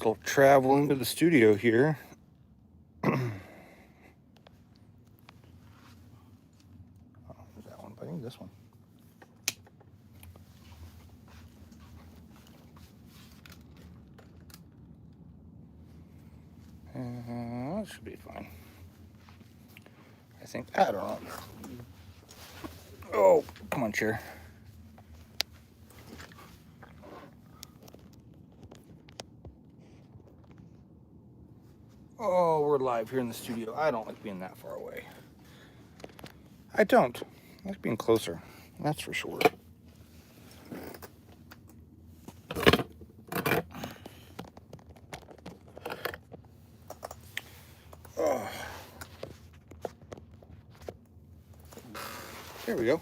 little travel into the studio here. Is that one? I think this one. That should be fine. I think. I don't know. Oh, come on, chair. Oh, we're live here in the studio. I don't like being that far away. I don't. I like being closer. That's for sure. Oh. There we go.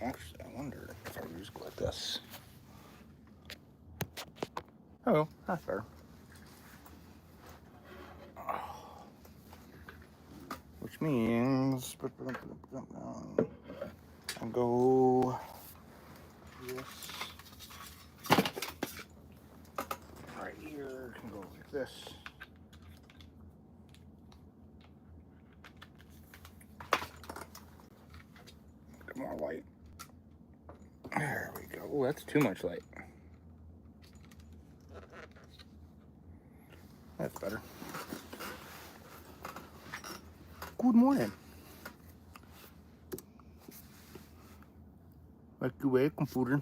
Actually, I wonder if I use like this. Oh, not fair. Which means I'll go this right here. Can go like this. Get more light. There we go. Oh, that's too much light. That's better. Good morning. Like the way, computer.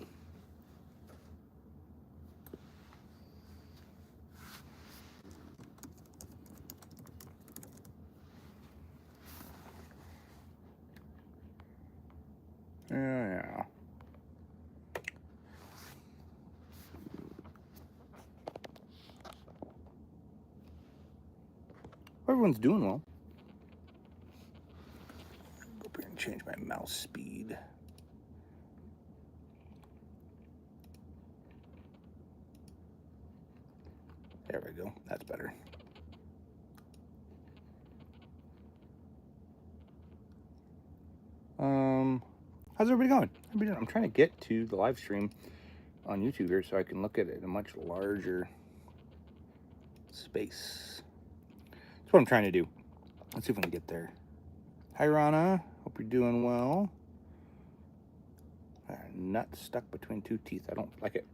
Yeah. Everyone's doing well. Go up here and change my mouse speed. There we go. That's better. How's everybody going? I'm trying to get to the live stream on YouTube here so I can look at it in a much larger space. That's what I'm trying to do. Let's see if we can get there. Hi, Rana. Hope you're doing well. A nut stuck between two teeth. I don't like it.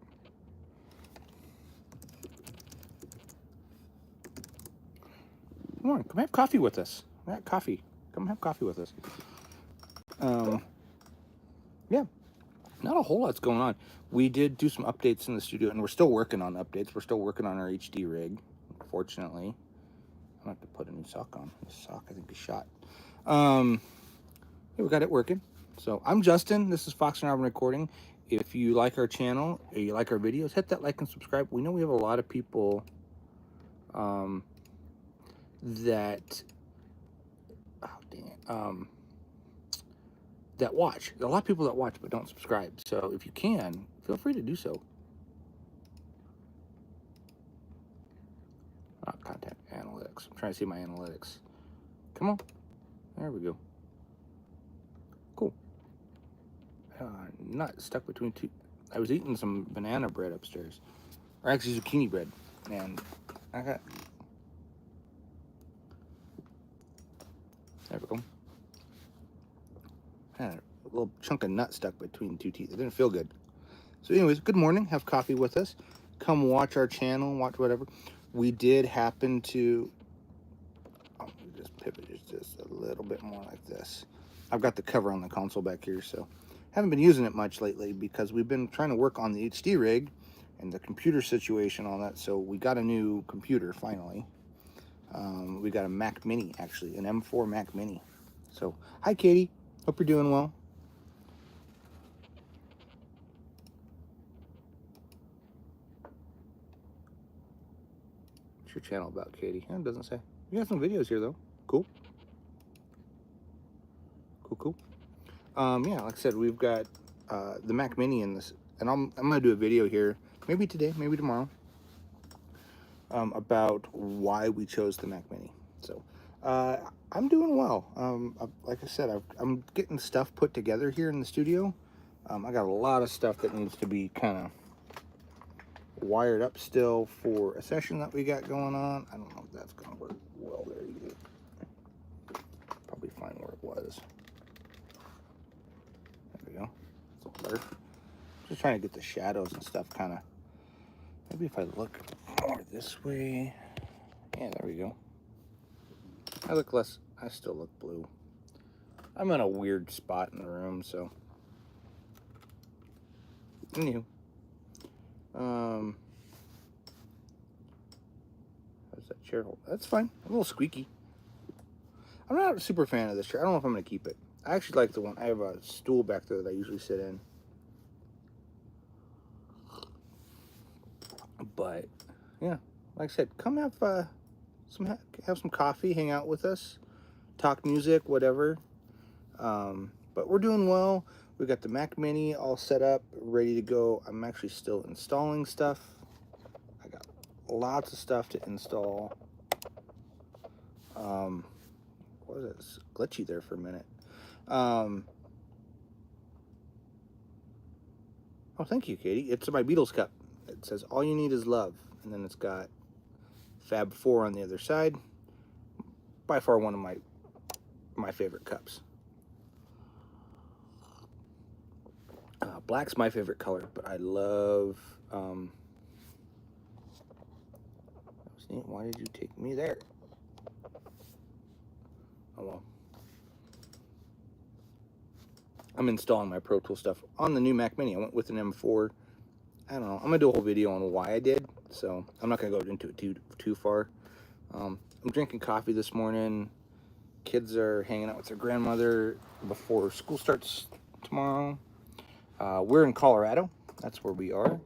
Come on, come have coffee with us. Have coffee. Come have coffee with us. Yeah, not a whole lot's going on. We did do some updates in the studio, and we're still working on updates. We're still working on our HD rig, unfortunately. I'm gonna have to put a new sock on. This sock, I think, is shot. Yeah, we got it working. So I'm Justin. This is Fox and Robyn Recording. If you like our channel or you like our videos, hit that like and subscribe. We know we have a lot of people that that watch. There are a lot of people that watch but don't subscribe. So if you can, feel free to do so. Contact analytics. I'm trying to see my analytics. Come on. There we go. Cool. Nut stuck between two. I was eating some banana bread upstairs. Or actually zucchini bread. And I got... There we go. Had a little chunk of nut stuck between two teeth. It didn't feel good. So anyways, good morning. Have coffee with us. Come watch our channel. Watch whatever. We did happen to... Oh, just pivot it just a little bit more like this. I've got the cover on the console back here, so... Haven't been using it much lately because we've been trying to work on the HD rig and the computer situation, all that. So we got a new computer, finally. We got a Mac Mini, actually. An M4 Mac Mini. So, hi, Katie. Hope you're doing well. What's your channel about, Katie? It doesn't say. You got some videos here, though. Cool. Cool. Yeah, like I said, we've got the Mac Mini in this, and I'm gonna do a video here, maybe today, maybe tomorrow, about why we chose the Mac Mini. So I'm doing well. Like I said, I'm getting stuff put together here in the studio. I got a lot of stuff that needs to be kind of wired up still for a session that we got going on. I don't know if that's gonna work well there either. Probably find where it was. There we go. It's a little better. Just trying to get the shadows and stuff kind of. Maybe if I look more this way. Yeah, there we go. I look less. I still look blue. I'm in a weird spot in the room, so. Anywho. How's that chair hold? That's fine. A little squeaky. I'm not a super fan of this chair. I don't know if I'm going to keep it. I actually like the one. I have a stool back there that I usually sit in. But, yeah. Like I said, come have some coffee, hang out with us, talk music, whatever. But we're doing well. We got the Mac Mini all set up, ready to go. I'm actually still installing stuff. I got lots of stuff to install. What was it? It's glitchy there for a minute. Oh, thank you, Katie. It's my Beatles cup. It says, all you need is love. And then it's got Fab 4 on the other side. By far one of my favorite cups. Black's my favorite color, but I love... Why did you take me there? Oh, well. I'm installing my Pro Tool stuff on the new Mac Mini. I went with an M4. I don't know. I'm going to do a whole video on why I did, so I'm not going to go into it too far. I'm drinking coffee this morning. Kids are hanging out with their grandmother before school starts tomorrow. We're in Colorado. That's where we are.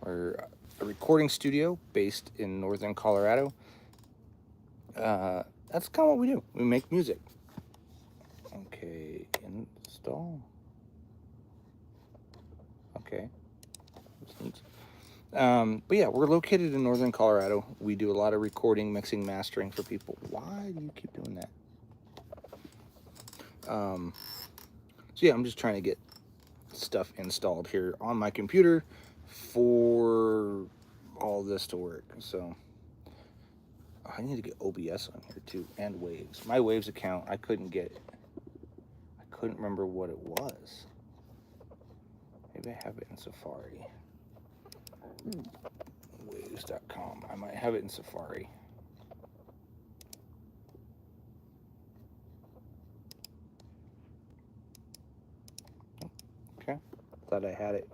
We're a recording studio based in northern Colorado. That's kind of what we do. We make music. Okay, install. Okay. That's neat. But yeah, we're located in northern Colorado. We do a lot of recording, mixing, mastering for people. Why do you keep doing that? So yeah, I'm just trying to get stuff installed here on my computer for all this to work. So I need to get OBS on here too, and Waves. My Waves account, I couldn't get it. I couldn't remember what it was. Maybe I have it in Safari. Waves.com. I might have it in Safari. Okay, thought I had it.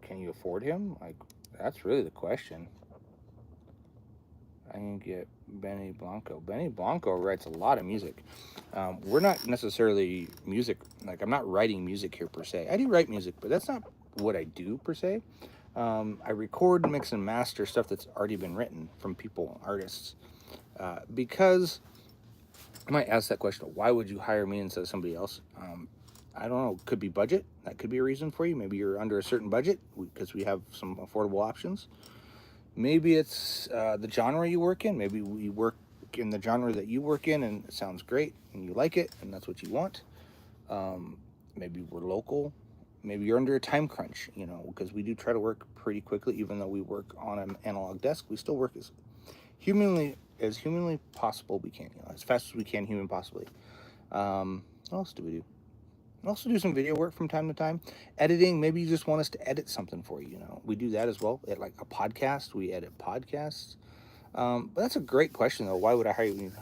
Can you afford him? Like, that's really the question. I can get Benny Blanco. Benny Blanco writes a lot of music. We're not necessarily music, like I'm not writing music here per se. I do write music, but that's not what I do per se. I record, mix, and master stuff that's already been written from people, artists. Because I might ask that question, why would you hire me instead of somebody else? I don't know, could be budget. That could be a reason for you. Maybe you're under a certain budget because we have some affordable options. Maybe it's the genre you work in. Maybe we work in the genre that you work in and it sounds great and you like it and that's what you want. Maybe we're local. Maybe you're under a time crunch, you know, because we do try to work pretty quickly. Even though we work on an analog desk, we still work as humanly possible we can, you know, as fast as we can, human possibly. What else do we do? We also do some video work from time to time. Editing, maybe you just want us to edit something for you, you know. We do that as well. Like a podcast, we edit podcasts. But that's a great question, though. Why would I hire you?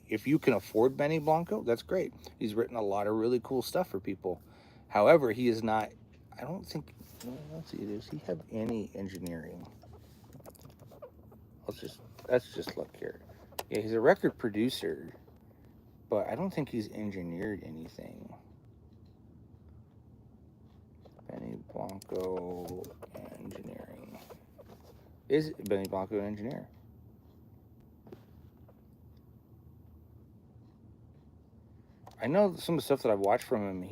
If you can afford Benny Blanco, that's great. He's written a lot of really cool stuff for people. However, he is not, I don't think, let's see, does he have any engineering? Let's just look here. Yeah, he's a record producer, but I don't think he's engineered anything. Benny Blanco engineering. Is Benny Blanco an engineer? I know some of the stuff that I've watched from him,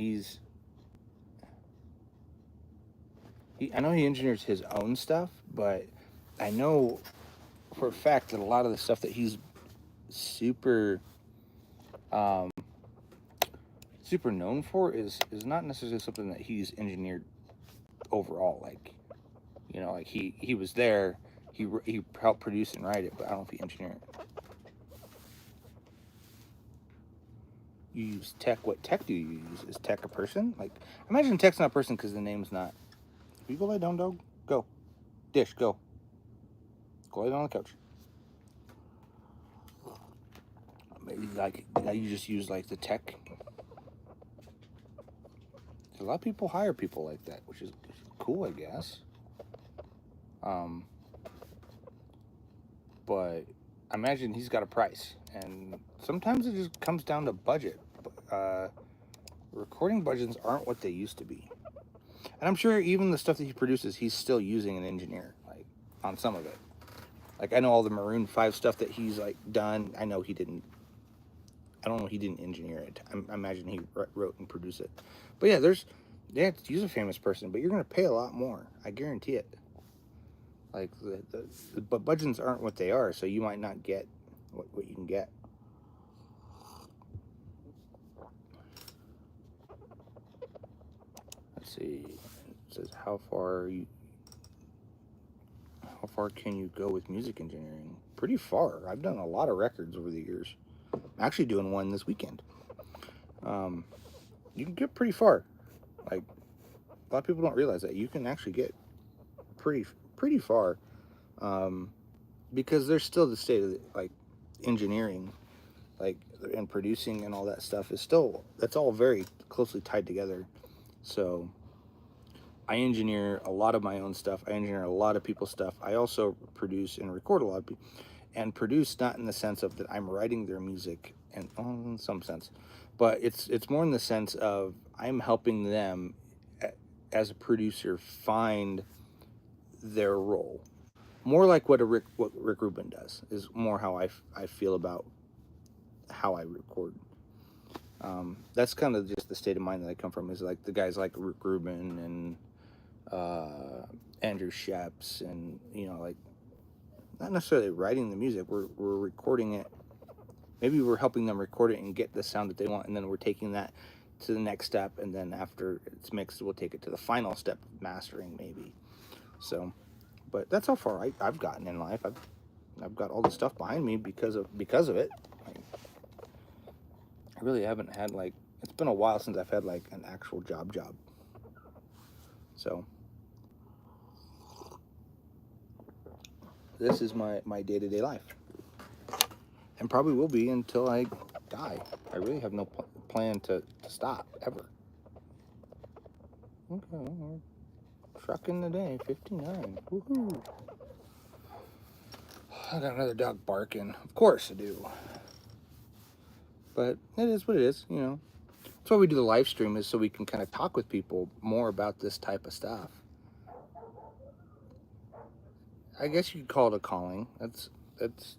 I know he engineers his own stuff, but I know for a fact that a lot of the stuff that he's super super known for is not necessarily something that he's engineered overall. Like, you know, like he was there, he helped produce and write it, but I don't know if he engineered it. You use tech. What tech do you use? Is tech a person? Like, imagine tech's not a person because the name's not. Will you go lie down, dog? Go. Dish, go. Go lie down on the couch. Maybe like you just use like the tech. A lot of people hire people like that, which is cool, I guess. But I imagine he's got a price, and sometimes it just comes down to budget. Recording budgets aren't what they used to be, and I'm sure even the stuff that he produces, he's still using an engineer, like on some of it. Like I know all the Maroon 5 stuff that he's like done. I know he didn't. I don't know. He didn't engineer it. I imagine he wrote and produced it. But yeah, use a famous person, but you're gonna pay a lot more. I guarantee it. Like but budgets aren't what they are, so you might not get what you can get. Let's see. It says how far can you go with music engineering? Pretty far. I've done a lot of records over the years. I'm actually doing one this weekend. You can get pretty far. Like a lot of people don't realize that you can actually get pretty far, because there's still the state of like engineering, like and producing and all that stuff is still, that's all very closely tied together. So I engineer a lot of my own stuff. I engineer a lot of people's stuff. I also produce and record a lot of people, and produce not in the sense of that I'm writing their music, and in some sense, but it's more in the sense of I'm helping them as a producer find their role. More like what Rick Rubin does is more how I feel about how I record. That's kind of just the state of mind that I come from, is like the guys like Rick Rubin and Andrew Sheps, and you know, like not necessarily writing the music, we're recording it. Maybe we're helping them record it and get the sound that they want, and then we're taking that to the next step, and then after it's mixed, we'll take it to the final step of mastering, maybe. So, but that's how far I've gotten in life. I've got all the stuff behind me because of it. Like, I really haven't had like, it's been a while since I've had like an actual job. So this is my day-to-day life, and probably will be until I die. I really have no plan to stop ever. Okay, trucking the day, 59. Woohoo! I got another dog barking. Of course I do. But it is what it is, you know. That's why we do the live stream, is so we can kind of talk with people more about this type of stuff. I guess you could call it a calling. That's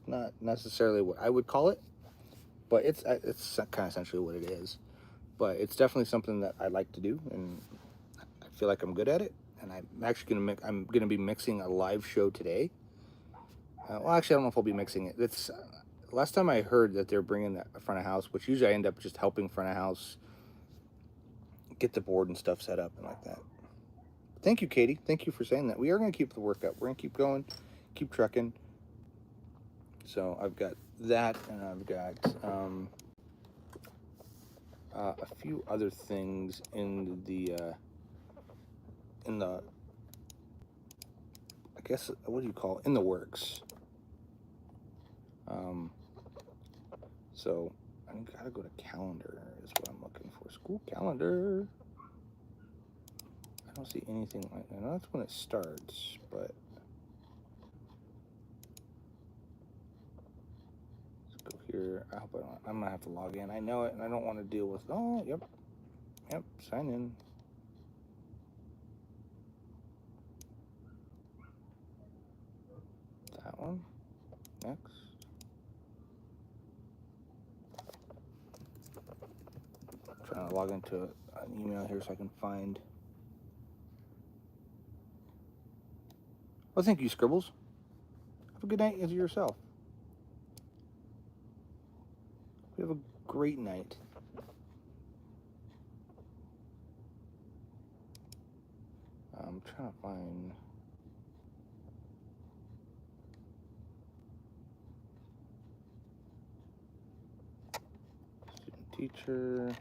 not necessarily what I would call it, but it's kind of essentially what it is. But it's definitely something that I like to do, and I feel like I'm good at it. And I'm actually gonna be mixing a live show today. Well, actually, I don't know if I'll be mixing it. It's last time I heard that they're bringing that front of house, which usually I end up just helping front of house get the board and stuff set up and like that. Thank you, Katie. Thank you for saying that. We are going to keep the work up. We're going to keep going, keep trucking. So I've got that, and I've got a few other things in the I guess, what do you call it? In the works. So I gotta go to calendar is what I'm looking for. School calendar. I don't see anything like that. I know that's when it starts, but let's go here. I hope I'm gonna have to log in. I know it, and I don't want to deal with. Oh, yep, sign in. That one. Next. Trying to log into an email here so I can find. Well, thank you, Scribbles. Have a good night as yourself. You have a great night. I'm trying to find. Student teacher.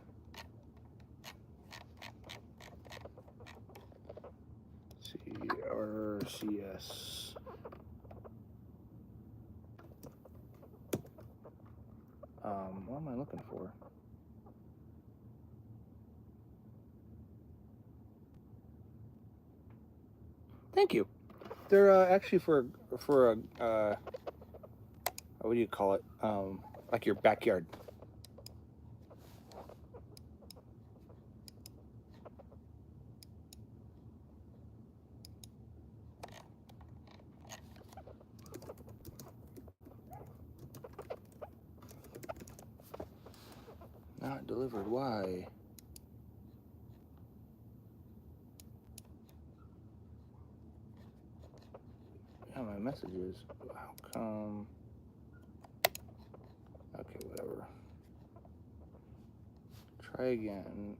CRCS. What am I looking for? Thank you. They're actually for a what do you call it? Like your backyard. Not delivered. Why? Yeah, my messages. How come? Okay, whatever. Try again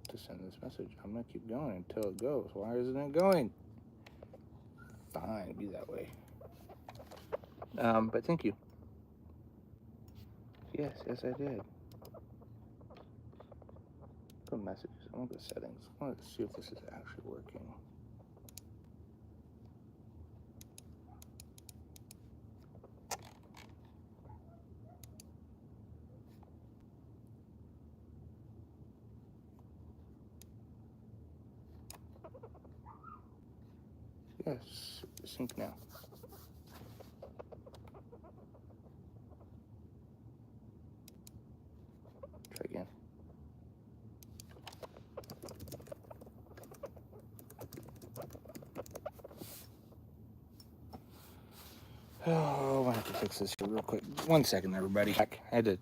to send this message. I'm gonna keep going until it goes. Why isn't it going? Fine, be that way. But thank you. Yes, I did. Go messages. I want the settings. I want to see if this is actually working. Yes, sync now. Try again. Oh, I'm gonna have to fix this real quick. 1 second, everybody. I had to.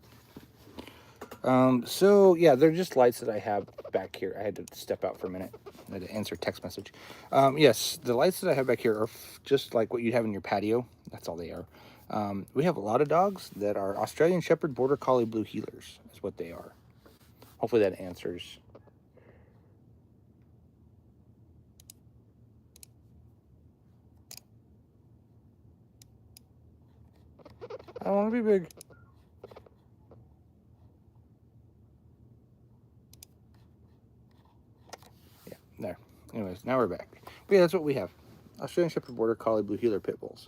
So yeah, they're just lights that I have back here. I had to step out for a minute. I had to answer a text message. Yes, the lights that I have back here are just like what you have in your patio. That's all they are. We have a lot of dogs that are Australian Shepherd Border Collie Blue Heelers, is what they are. Hopefully that answers. I don't want to be big. Yeah, there. Anyways, now we're back. But yeah, that's what we have. Australian Shepherd Border Collie Blue Heeler Pit Bulls.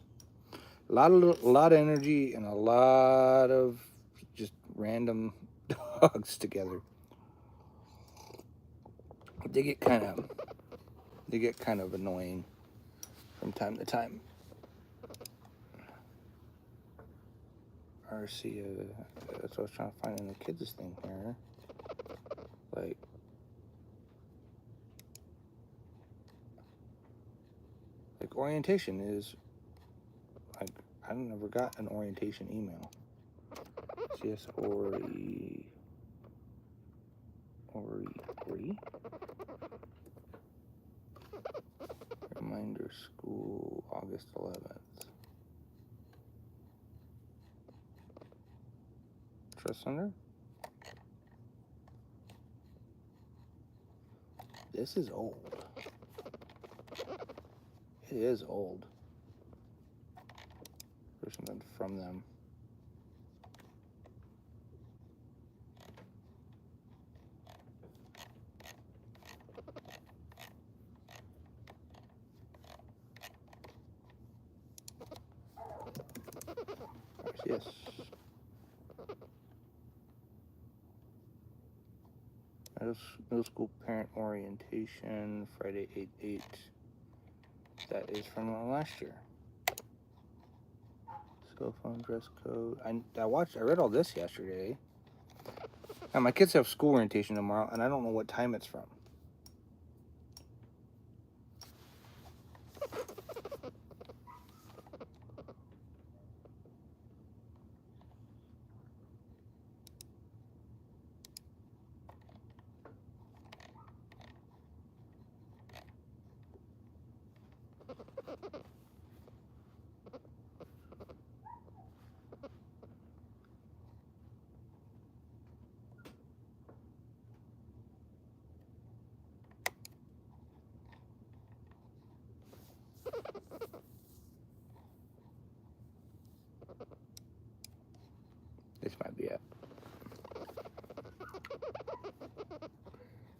A lot of energy and a lot of just random dogs together. They get kind of annoying from time to time. RC, that's what I was trying to find in the kids' thing here. Like orientation is like I never got an orientation email. CS Ori reminder school August 11th. Trust Center. This is old. It is old. There's something from them. Yes. Middle school parent orientation, Friday 8/8. That is from last year. Cell phone dress code. I read all this yesterday. Now my kids have school orientation tomorrow, and I don't know what time it's from.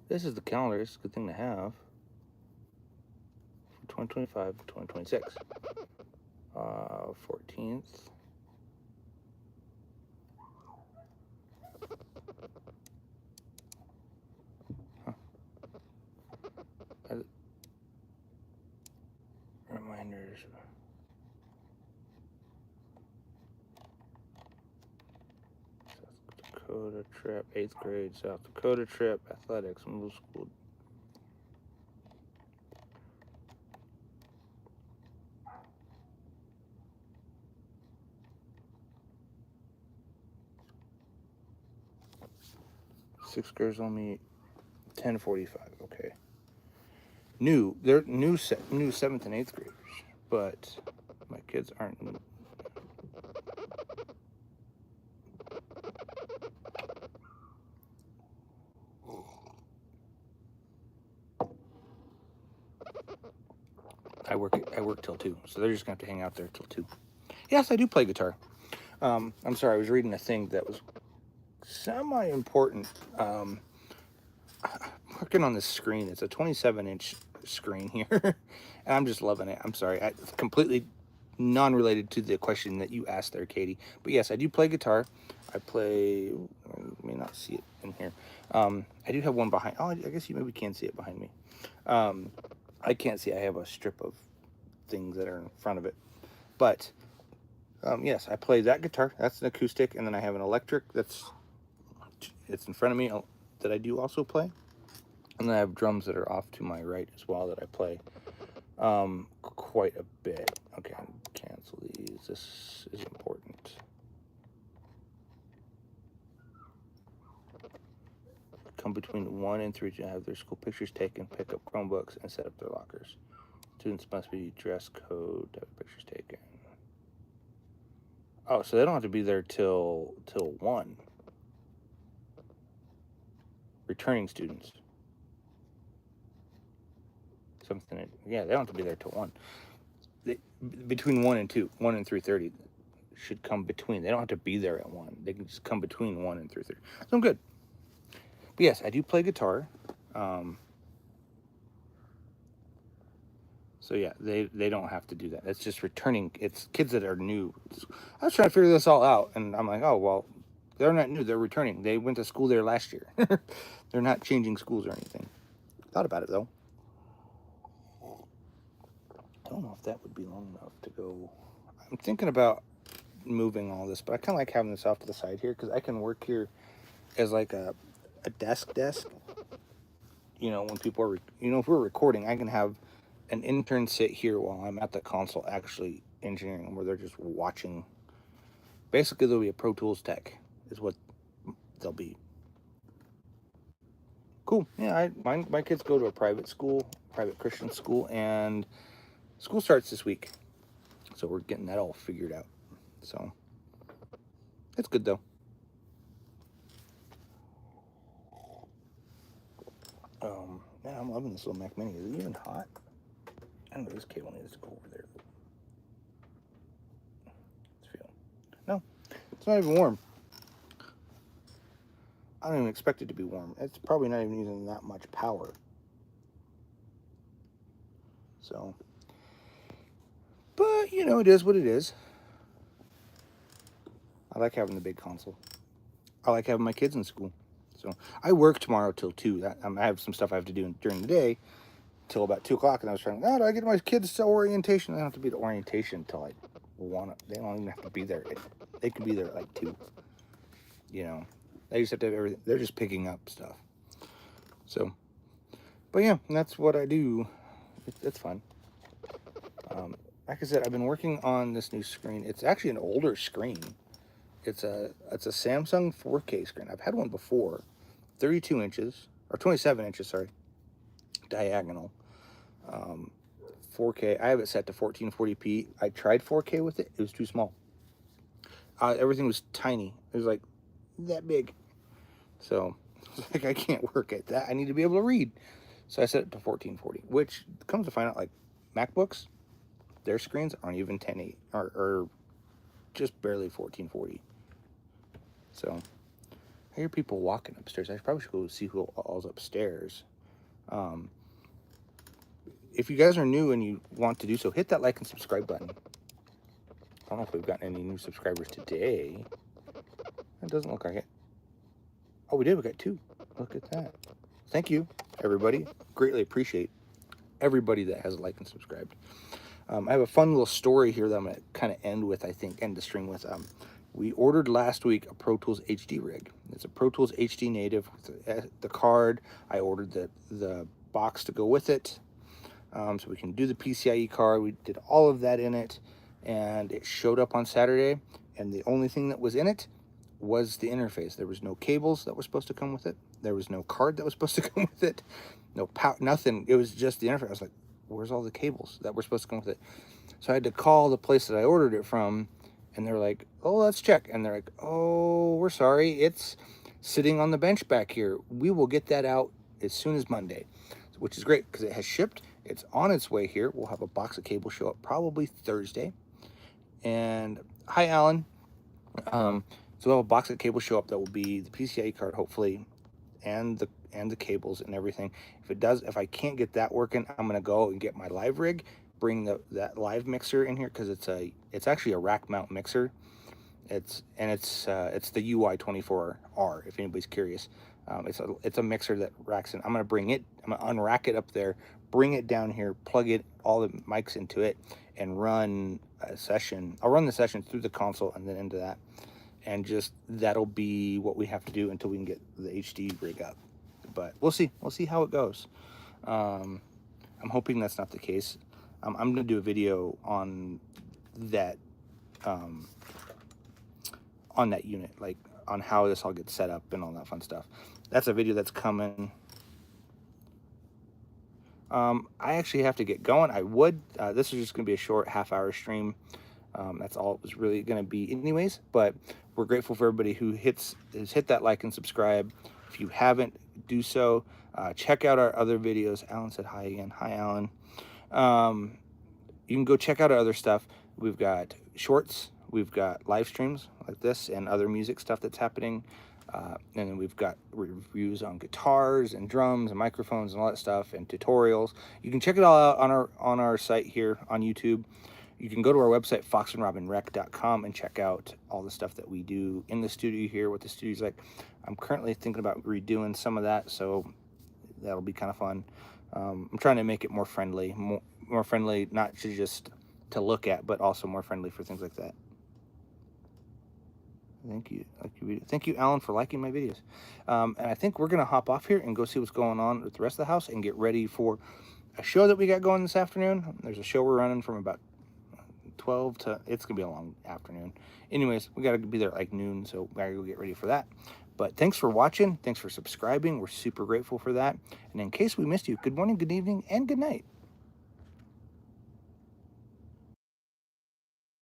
This is the calendar. It's a good thing to have. 2025, 2026. 14th. Huh. Reminders. South Dakota trip, 8th grade, South Dakota trip, athletics, middle school. Sixth graders only 10:45. Okay. They're new 7th and 8th graders, but my kids aren't. I work till 2, so they're just gonna have to hang out there till 2. Yes, I do play guitar. I'm sorry, I was reading a thing that was semi-important. I'm working on this screen. It's a 27-inch screen here, and I'm just loving it. I'm sorry, it's completely non-related to the question that you asked there, Katie. But yes, I do play guitar. I play. You may not see it in here. I do have one behind. Oh, I guess you maybe can see it behind me. I can't see. I have a strip of things that are in front of it. But yes, I play that guitar. That's an acoustic, and then I have an electric it's in front of me that I do also play. And then I have drums that are off to my right as well that I play quite a bit. Okay, cancel these. This is important. Come between 1 and 3 to have their school pictures taken, pick up Chromebooks, and set up their lockers. Students must be dress code to have pictures taken. Oh, so they don't have to be there till 1. Returning students. Yeah, they don't have to be there till 1. Between 1 and 2, 1 and 3:30 should come between. They don't have to be there at 1. They can just come between 1 and 3:30. So I'm good. But yes, I do play guitar. So yeah, they don't have to do that. It's just returning. It's kids that are new. I was trying to figure this all out, and I'm like, oh, well, they're not new. They're returning. They went to school there last year. They're not changing schools or anything. Thought about it, though. I don't know if that would be long enough to go. I'm thinking about moving all this, but I kind of like having this off to the side here because I can work here as like a desk. You know, when people are, if we're recording, I can have an intern sit here while I'm at the console actually engineering, where they're just watching. Basically, there'll be a Pro Tools tech is what they'll be. Cool. Yeah, my kids go to a private Christian school, and school starts this week. So we're getting that all figured out. So it's good, though. Man, I'm loving this little Mac Mini. Is it even hot? I don't know. This cable needs to go over there. Let's feel. No, it's not even warm. I don't even expect it to be warm. It's probably not even using that much power. So, but it is what it is. I like having the big console. I like having my kids in school. So I work tomorrow till 2. I have some stuff I have to do during the day till about 2 o'clock, and I was trying. Do I get my kids to orientation? They don't have to be to orientation till like 1. They don't even have to be there. They can be there at like 2. They just have to have everything. They're just picking up stuff. So, but yeah, that's what I do. It's fun. Like I said, I've been working on this new screen. It's actually an older screen. It's a Samsung 4K screen. I've had one before, 32 inches or 27 inches, sorry, diagonal. 4K. I have it set to 1440p. I tried 4K with it. It was too small. Everything was tiny. It was like that big. So it's like I can't work at that. I need to be able to read. So I set it to 1440, which comes to find out, like MacBooks, their screens aren't even 1080 or just barely 1440. So I hear people walking upstairs. I probably should go see who all's upstairs. If you guys are new and you want to do so, hit that like and subscribe button. I don't know if we've gotten any new subscribers today. It doesn't look like it. Oh, we did. We got 2. Look at that. Thank you, everybody. Greatly appreciate everybody that has liked and subscribed. I have a fun little story here that I'm going to kind of end the stream with. We ordered last week a Pro Tools HD rig. It's a Pro Tools HD native with the card. I ordered the box to go with it, so we can do the PCIe card. We did all of that in it, and it showed up on Saturday, and the only thing that was in it was the interface. There was no cables that were supposed to come with it. There was no card that was supposed to come with it. No power, nothing. It was just the interface. I was like, where's all the cables that were supposed to come with it? So I had to call the place that I ordered it from, and they're like, oh, let's check. And they're like, oh, we're sorry. It's sitting on the bench back here. We will get that out as soon as Monday, which is great because it has shipped. It's on its way here. We'll have a box of cables show up probably Thursday. And hi, Alan. So we'll have a box of cables show up that will be the PCIe card, hopefully, and the cables and everything. If I can't get that working, I'm gonna go and get my live rig, bring that live mixer in here, because it's actually a rack mount mixer. It's the UI24R, if anybody's curious. It's a mixer that racks in. I'm gonna unrack it up there, bring it down here, plug all the mics into it, and run a session. I'll run the session through the console and then into that, and just that'll be what we have to do until we can get the HD rig up. But we'll see how it goes. I'm hoping that's not the case. I'm gonna do a video on that unit, like on how this all gets set up and all that fun stuff. That's a video that's coming. I actually have to get going. This is just gonna be a short half-hour stream. That's all it was really gonna be anyways, but we're grateful for everybody who has hit that like and subscribe. If you haven't, do so. Check out our other videos. Alan said hi again. Hi, Alan. You can go check out our other stuff. We've got shorts, we've got live streams like this, and other music stuff that's happening. And then we've got reviews on guitars and drums and microphones and all that stuff, and tutorials. You can check it all out on our site here on YouTube. You can go to our website, foxandrobynrec.com, and check out all the stuff that we do in the studio here, what the studio's like. I'm currently thinking about redoing some of that, so that'll be kind of fun. I'm trying to make it more friendly, more friendly, not just to look at, but also more friendly for things like that. Thank you, Alan, for liking my videos. And I think we're gonna hop off here and go see what's going on with the rest of the house and get ready for a show that we got going this afternoon. There's a show we're running from about 12 to, it's gonna be a long afternoon. Anyways, we gotta be there at like noon, so we gotta go get ready for that. But thanks for watching, thanks for subscribing. We're super grateful for that. And in case we missed you, good morning, good evening, and good night.